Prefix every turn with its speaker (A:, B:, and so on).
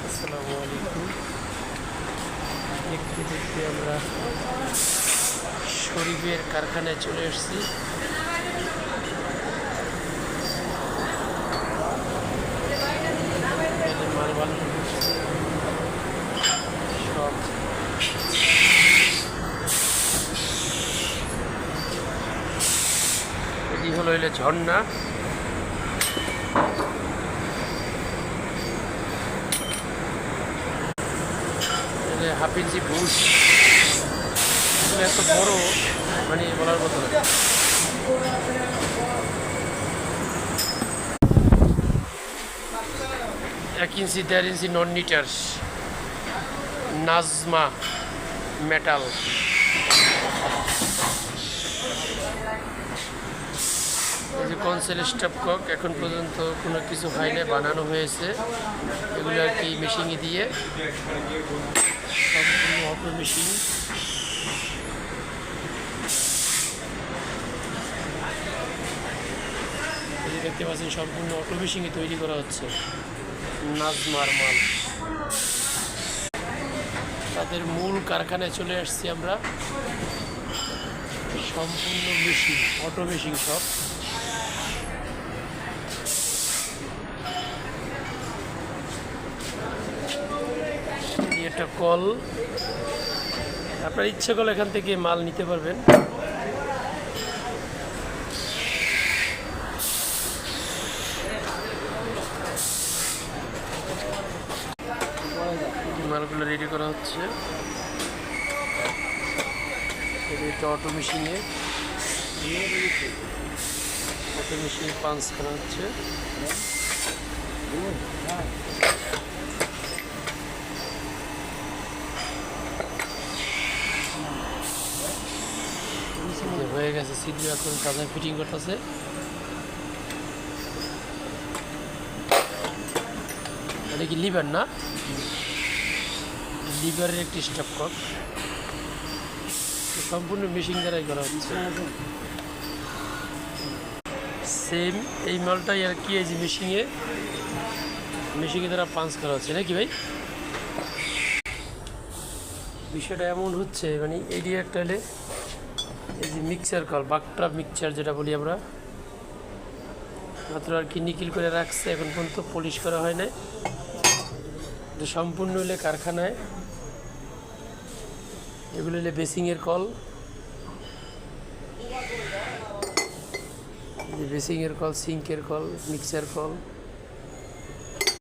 A: আসসালামু আলাইকুম। দেখতে দেখতে আমরা শরীফের কারখানায় চলে এসেছি। মাল বানানো হচ্ছে সব। এটি হলো ঝর্ণা। হাফ ইঞ্চি বুশ এত বড়, মানে বলার মতো না। 1 ইঞ্চি 1.5 ইঞ্চি নন নিটার্স নাজমা মেটাল। এই যে কনসেল স্টপকক এখন পর্যন্ত কোনো কিছু হয়নি, বানানো হয়েছে। এগুলো আর কি মেশিনে দিয়ে, সম্পূর্ণ অটো মেশিন। দেখতে পাচ্ছেন সম্পূর্ণ অটো মেশিনে তৈরি করা হচ্ছে নাজমার মাল। তাদের মূল কারখানায় চলে আসছি আমরা। সম্পূর্ণ মেশিন, অটো মেশিন সব। একটা কল, আপনার ইচ্ছে করলে এখান থেকে মাল নিতে পারবেন। মালগুলো রেডি করা হচ্ছে এটা অটো মেশিনে। অটো মেশিনে পাঞ্চ করা হচ্ছে। হয়ে গেছে সিট, এখন কাজে ফিটিং করতেছে। এটা কি লিভার না? লিভারের একটি স্টপকক, সম্পূর্ণ মেশিন দ্বারাই করা হচ্ছে। সেম এই মালটাই আর কি, এই যে মেশিনে দ্বারা পাঞ্চ করা হচ্ছে নাকি ভাই? বিষয়টা এমন হচ্ছে, মানে এটি একটা হলে এই যে মিক্সার কল, বাকটা মিক্সচার যেটা বলি আমরা, মাত্র আর কি নিকিল করে রাখছে, এখন পর্যন্ত পলিশ করা হয় নাই। সম্পূর্ণ হলে কারখানায়। এগুলো হলে বেসিংয়ের কল, বেসিংয়ের কল, সিঙ্কের কল, মিক্সার কল।